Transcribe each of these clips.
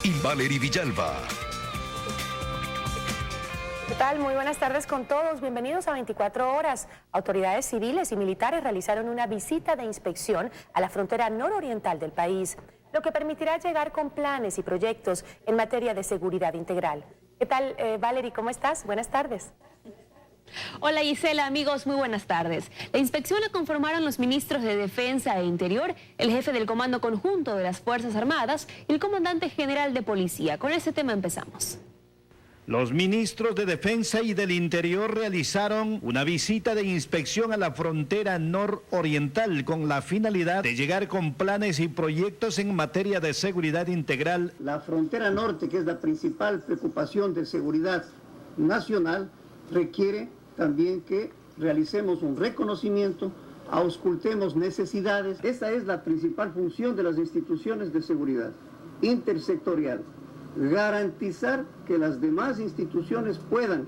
Y Valery Villalba. ¿Qué tal? Muy buenas tardes con todos. Bienvenidos a 24 horas. Autoridades civiles y militares realizaron una visita de inspección a la frontera nororiental del país, lo que permitirá llegar con planes y proyectos en materia de seguridad integral. ¿Qué tal, Valery? ¿Cómo estás? Buenas tardes. Hola Gisela, amigos, muy buenas tardes. La inspección la conformaron los ministros de Defensa e Interior, el jefe del Comando Conjunto de las Fuerzas Armadas y el comandante general de Policía. Con ese tema empezamos. Los ministros de Defensa y del Interior realizaron una visita de inspección a la frontera nororiental con la finalidad de llegar con planes y proyectos en materia de seguridad integral. La frontera norte, que es la principal preocupación de seguridad nacional, requiere también que realicemos un reconocimiento, auscultemos necesidades. Esa es la principal función de las instituciones de seguridad intersectorial. Garantizar que las demás instituciones puedan,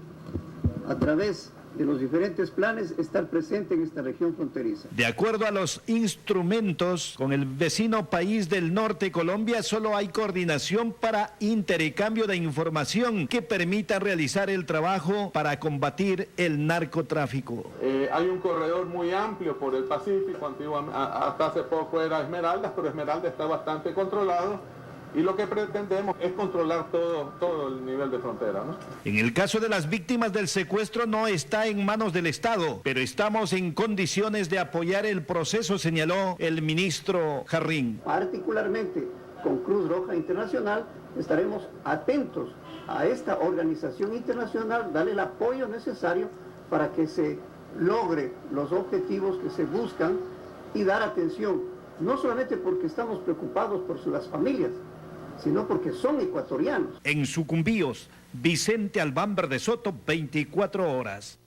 a través de los diferentes planes, estar presentes en esta región fronteriza. De acuerdo a los instrumentos, con el vecino país del norte, Colombia, solo hay coordinación para intercambio de información que permita realizar el trabajo para combatir el narcotráfico. Hay un corredor muy amplio por el Pacífico, hasta hace poco era Esmeraldas, pero Esmeraldas está bastante controlado. Y lo que pretendemos es controlar todo el nivel de frontera, ¿no? En el caso de las víctimas del secuestro no está en manos del Estado, pero estamos en condiciones de apoyar el proceso, señaló el ministro Jarrín. Particularmente con Cruz Roja Internacional estaremos atentos a esta organización internacional, darle el apoyo necesario para que se logre los objetivos que se buscan y dar atención, no solamente porque estamos preocupados por las familias, sino porque son ecuatorianos. En Sucumbíos, Vicente Albán Verde Soto, 24 horas.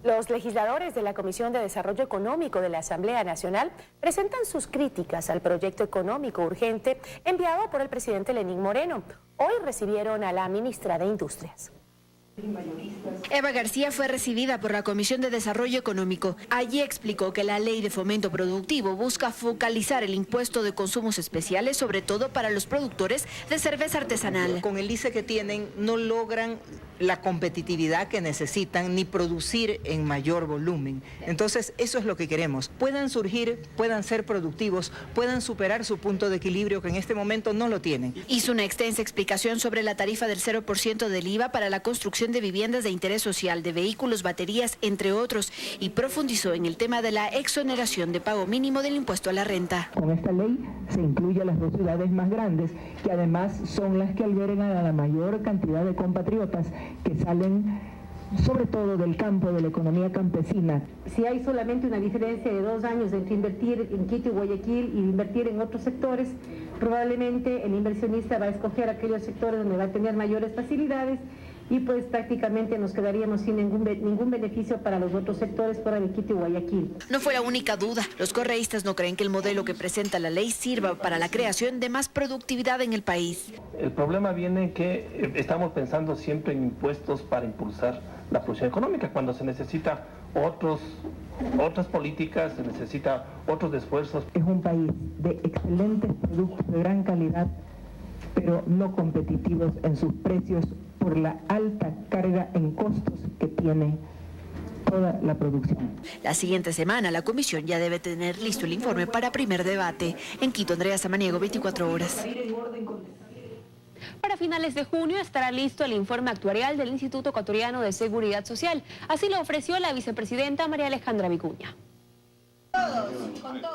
Los legisladores de la Comisión de Desarrollo Económico de la Asamblea Nacional presentan sus críticas al proyecto económico urgente enviado por el presidente Lenín Moreno. Hoy recibieron a la ministra de Industrias. Eva García fue recibida por la Comisión de Desarrollo Económico. Allí explicó que la Ley de Fomento Productivo busca focalizar el impuesto de consumos especiales, sobre todo para los productores de cerveza artesanal. Con el ICE que tienen no logran la competitividad que necesitan ni producir en mayor volumen. Entonces eso es lo que queremos. Puedan surgir, puedan ser productivos, puedan superar su punto de equilibrio que en este momento no lo tienen. Hizo una extensa explicación sobre la tarifa del 0% del IVA para la construcción de viviendas de interés social, de vehículos, baterías, entre otros, y profundizó en el tema de la exoneración de pago mínimo del impuesto a la renta. Con esta ley se incluye a las dos ciudades más grandes, que además son las que albergan a la mayor cantidad de compatriotas que salen sobre todo del campo, de la economía campesina. Si hay solamente una diferencia de 2 años entre invertir en Quito y Guayaquil y invertir en otros sectores, probablemente el inversionista va a escoger aquellos sectores donde va a tener mayores facilidades y pues prácticamente nos quedaríamos sin ningún beneficio para los otros sectores fuera de Quito y Guayaquil. No fue la única duda. Los correístas no creen que el modelo que presenta la ley sirva para la creación de más productividad en el país. El problema viene que estamos pensando siempre en impuestos para impulsar la producción económica, cuando se necesita otras políticas, se necesita otros esfuerzos. Es un país de excelentes productos de gran calidad, pero no competitivos en sus precios por la alta carga en costos que tiene toda la producción. La siguiente semana la comisión ya debe tener listo el informe para primer debate. En Quito, Andrea Samaniego, 24 horas. Para finales de junio estará listo el informe actuarial del Instituto Ecuatoriano de Seguridad Social. Así lo ofreció la vicepresidenta María Alejandra Vicuña.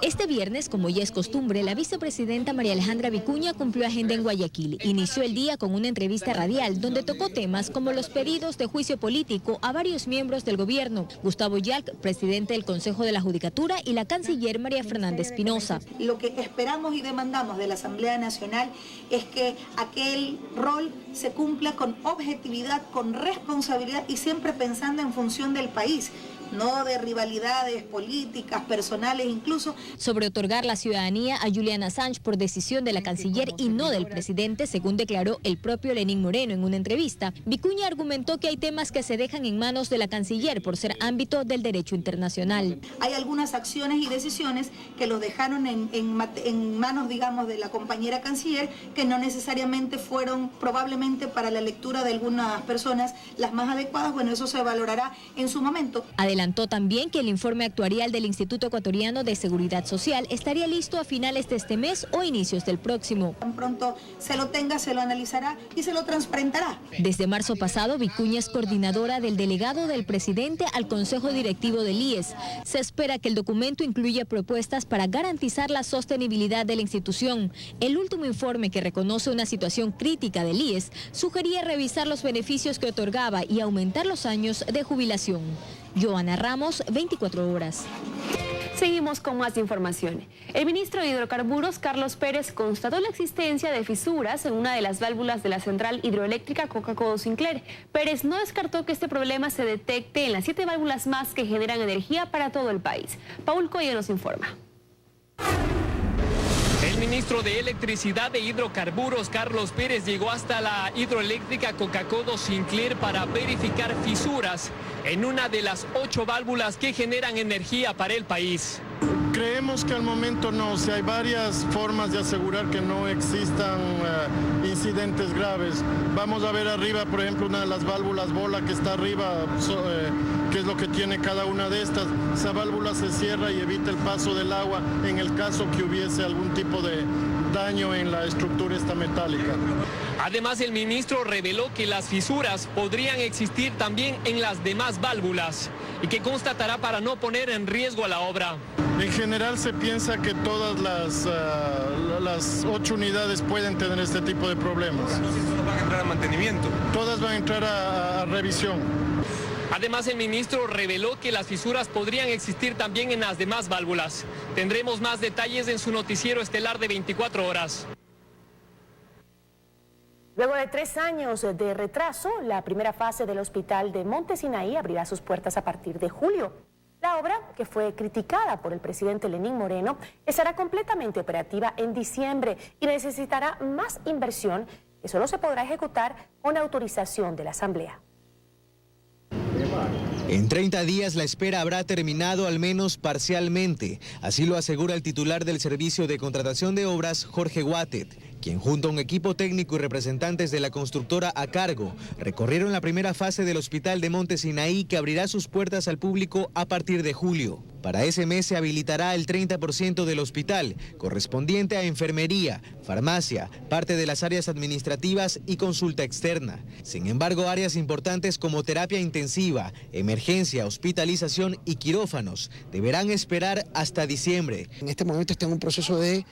Este viernes, como ya es costumbre, la vicepresidenta María Alejandra Vicuña cumplió agenda en Guayaquil. Inició el día con una entrevista radial donde tocó temas como los pedidos de juicio político a varios miembros del gobierno, Gustavo Yalc, presidente del Consejo de la Judicatura, y la canciller María Fernanda Espinosa. Lo que esperamos y demandamos de la Asamblea Nacional es que aquel rol se cumpla con objetividad, con responsabilidad y siempre pensando en función del país. no de rivalidades políticas, personales incluso. Sobre otorgar la ciudadanía a Julian Assange por decisión de la canciller y no del presidente, según declaró el propio Lenín Moreno en una entrevista, Vicuña argumentó que hay temas que se dejan en manos de la canciller por ser ámbito del derecho internacional. Hay algunas acciones y decisiones que los dejaron en manos, digamos, de la compañera canciller, que no necesariamente fueron probablemente para la lectura de algunas personas las más adecuadas. Bueno, eso se valorará en su momento. Adelantó también que el informe actuarial del Instituto Ecuatoriano de Seguridad Social estaría listo a finales de este mes o inicios del próximo. Tan pronto se lo tenga, se lo analizará y se lo transparentará. Desde marzo pasado, Vicuña es coordinadora del delegado del presidente al Consejo Directivo del IES. Se espera que el documento incluya propuestas para garantizar la sostenibilidad de la institución. El último informe, que reconoce una situación crítica del IES, sugería revisar los beneficios que otorgaba y aumentar los años de jubilación. Joana Ramos, 24 horas. Seguimos con más información. El ministro de Hidrocarburos, Carlos Pérez, constató la existencia de fisuras en una de las válvulas de la central hidroeléctrica Coca-Codo Sinclair. Pérez no descartó que este problema se detecte en las 7 válvulas más que generan energía para todo el país. Paul Coello nos informa. El ministro de Electricidad e Hidrocarburos, Carlos Pérez, llegó hasta la hidroeléctrica Coca-Codo Sinclair para verificar fisuras en una de las 8 válvulas que generan energía para el país. Creemos que al momento no, si hay varias formas de asegurar que no existan incidentes graves. Vamos a ver arriba, por ejemplo, una de las válvulas bola que está arriba, que es lo que tiene cada una de estas. Esa válvula se cierra y evita el paso del agua en el caso que hubiese algún tipo de daño en la estructura esta metálica. Además, el ministro reveló que las fisuras podrían existir también en las demás válvulas y que constatará para no poner en riesgo a la obra. En general se piensa que todas las 8 unidades pueden tener este tipo de problemas. No sé si van a entrar a mantenimiento. Todas van a entrar a revisión. Además, el ministro reveló que las fisuras podrían existir también en las demás válvulas. Tendremos más detalles en su noticiero estelar de 24 horas. Luego de 3 años de retraso, la primera fase del hospital de Monte Sinaí abrirá sus puertas a partir de julio. La obra, que fue criticada por el presidente Lenín Moreno, estará completamente operativa en diciembre y necesitará más inversión que solo se podrá ejecutar con autorización de la Asamblea. En 30 días la espera habrá terminado al menos parcialmente, así lo asegura el titular del Servicio de Contratación de Obras, Jorge Guatet, quien junto a un equipo técnico y representantes de la constructora a cargo recorrieron la primera fase del hospital de Monte Sinaí, que abrirá sus puertas al público a partir de julio. Para ese mes se habilitará el 30% del hospital, correspondiente a enfermería, farmacia, parte de las áreas administrativas y consulta externa. Sin embargo, áreas importantes como terapia intensiva, emergencia, hospitalización y quirófanos deberán esperar hasta diciembre. En este momento está en un proceso de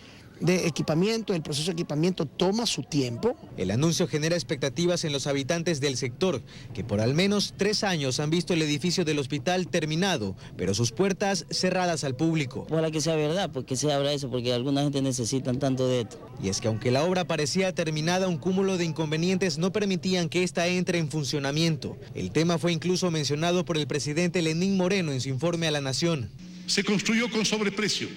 equipamiento, el proceso de equipamiento toma su tiempo. El anuncio genera expectativas en los habitantes del sector, que por al menos 3 años han visto el edificio del hospital terminado, pero sus puertas cerradas al público. Ojalá que sea verdad, porque se abra eso, porque alguna gente necesita tanto de esto. Y es que aunque la obra parecía terminada, un cúmulo de inconvenientes no permitían que ésta entre en funcionamiento. El tema fue incluso mencionado por el presidente Lenín Moreno en su informe a la Nación. Se construyó con sobreprecio.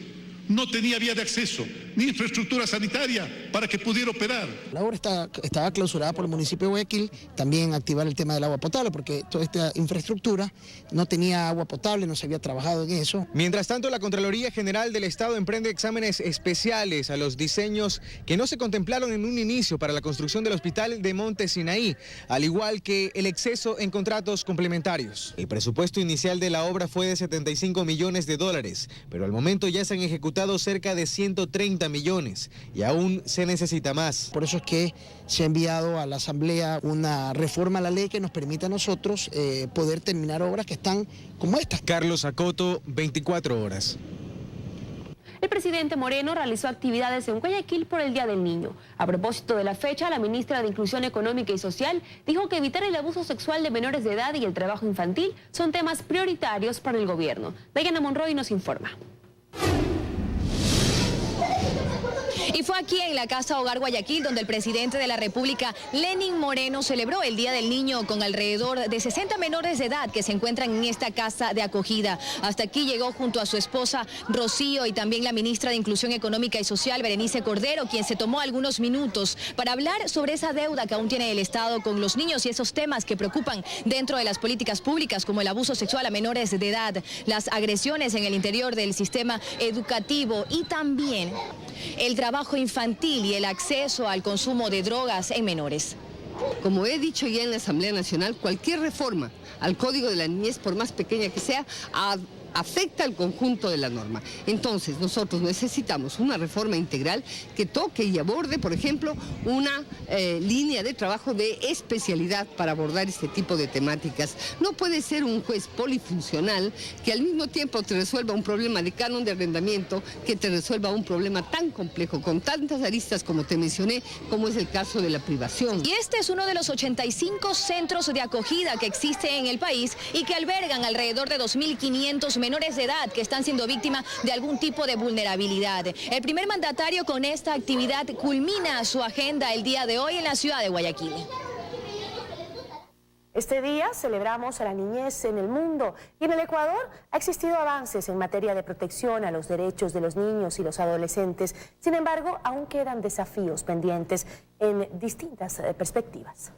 No tenía vía de acceso, ni infraestructura sanitaria para que pudiera operar. La obra estaba clausurada por el municipio de Guayaquil, también activar el tema del agua potable, porque toda esta infraestructura no tenía agua potable, no se había trabajado en eso. Mientras tanto, la Contraloría General del Estado emprende exámenes especiales a los diseños que no se contemplaron en un inicio para la construcción del hospital de Monte Sinaí, al igual que el exceso en contratos complementarios. El presupuesto inicial de la obra fue de $75 millones, pero al momento ya se han ejecutado cerca de 130 millones y aún se necesita más. Por eso es que se ha enviado a la Asamblea una reforma a la ley que nos permite a nosotros poder terminar obras que están como esta. Carlos Acoto, 24 horas. El presidente Moreno realizó actividades en Guayaquil por el Día del Niño. A propósito de la fecha, la ministra de Inclusión Económica y Social dijo que evitar el abuso sexual de menores de edad y el trabajo infantil son temas prioritarios para el gobierno. Diana Monroy nos informa. Y fue aquí en la Casa Hogar Guayaquil donde el presidente de la República, Lenín Moreno, celebró el Día del Niño con alrededor de 60 menores de edad que se encuentran en esta casa de acogida. Hasta aquí llegó junto a su esposa Rocío y también la ministra de Inclusión Económica y Social, Berenice Cordero, quien se tomó algunos minutos para hablar sobre esa deuda que aún tiene el Estado con los niños y esos temas que preocupan dentro de las políticas públicas, como el abuso sexual a menores de edad, las agresiones en el interior del sistema educativo y también el trabajo infantil y el acceso al consumo de drogas en menores. Como he dicho ya en la Asamblea Nacional, cualquier reforma al Código de la Niñez, por más pequeña que sea, afecta al conjunto de la norma. Entonces, nosotros necesitamos una reforma integral que toque y aborde, por ejemplo, una línea de trabajo de especialidad para abordar este tipo de temáticas. No puede ser un juez polifuncional que al mismo tiempo te resuelva un problema de canon de arrendamiento, que te resuelva un problema tan complejo, con tantas aristas como te mencioné, como es el caso de la privación. Y este es uno de los 85 centros de acogida que existe en el país y que albergan alrededor de 2.500 menores de edad que están siendo víctimas de algún tipo de vulnerabilidad. El primer mandatario con esta actividad culmina su agenda el día de hoy en la ciudad de Guayaquil. Este día celebramos a la niñez en el mundo y en el Ecuador ha existido avances en materia de protección a los derechos de los niños y los adolescentes. Sin embargo, aún quedan desafíos pendientes en distintas perspectivas.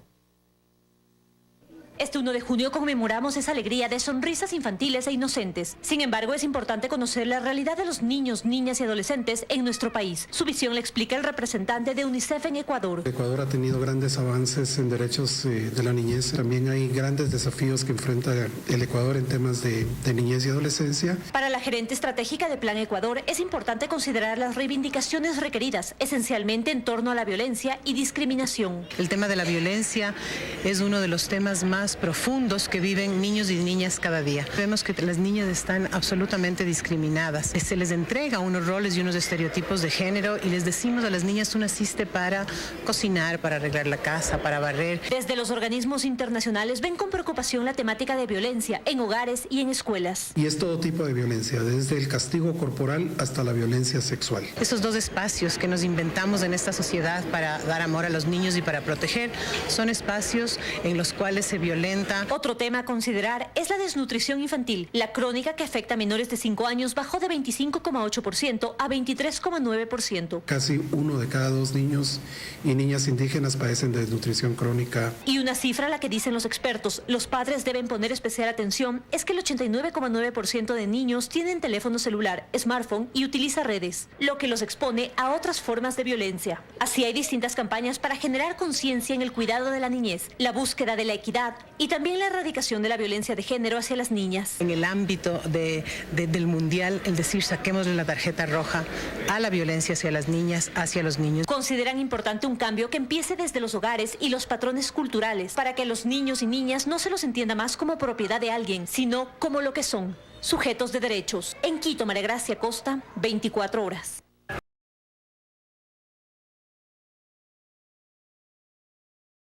Este 1 de junio conmemoramos esa alegría de sonrisas infantiles e inocentes. Sin embargo, es importante conocer la realidad de los niños, niñas y adolescentes en nuestro país. Su visión la explica el representante de UNICEF en Ecuador. Ecuador ha tenido grandes avances en derechos de la niñez. También hay grandes desafíos que enfrenta el Ecuador en temas de niñez y adolescencia. Para la gerente estratégica de Plan Ecuador, es importante considerar las reivindicaciones requeridas, esencialmente en torno a la violencia y discriminación. El tema de la violencia es uno de los temas más profundos que viven niños y niñas cada día. Vemos que las niñas están absolutamente discriminadas. Se les entrega unos roles y unos estereotipos de género y les decimos a las niñas: tú naciste para cocinar, para arreglar la casa, para barrer. Desde los organismos internacionales ven con preocupación la temática de violencia en hogares y en escuelas. Y es todo tipo de violencia, desde el castigo corporal hasta la violencia sexual. Esos dos espacios que nos inventamos en esta sociedad para dar amor a los niños y para proteger son espacios en los cuales se violenta. Otro tema a considerar es la desnutrición infantil. La crónica que afecta a menores de 5 años bajó de 25,8% a 23,9%. Casi 1 de cada 2 niños y niñas indígenas padecen de desnutrición crónica. Y una cifra a la que dicen los expertos, los padres deben poner especial atención, es que el 89,9% de niños tienen teléfono celular, smartphone y utiliza redes, lo que los expone a otras formas de violencia. Así hay distintas campañas para generar conciencia en el cuidado de la niñez, la búsqueda de la equidad y también la erradicación de la violencia de género hacia las niñas. En el ámbito del mundial, el decir saquémosle la tarjeta roja a la violencia hacia las niñas, hacia los niños. Consideran importante un cambio que empiece desde los hogares y los patrones culturales para que los niños y niñas no se los entienda más como propiedad de alguien, sino como lo que son, sujetos de derechos. En Quito, María Gracia Costa, 24 horas.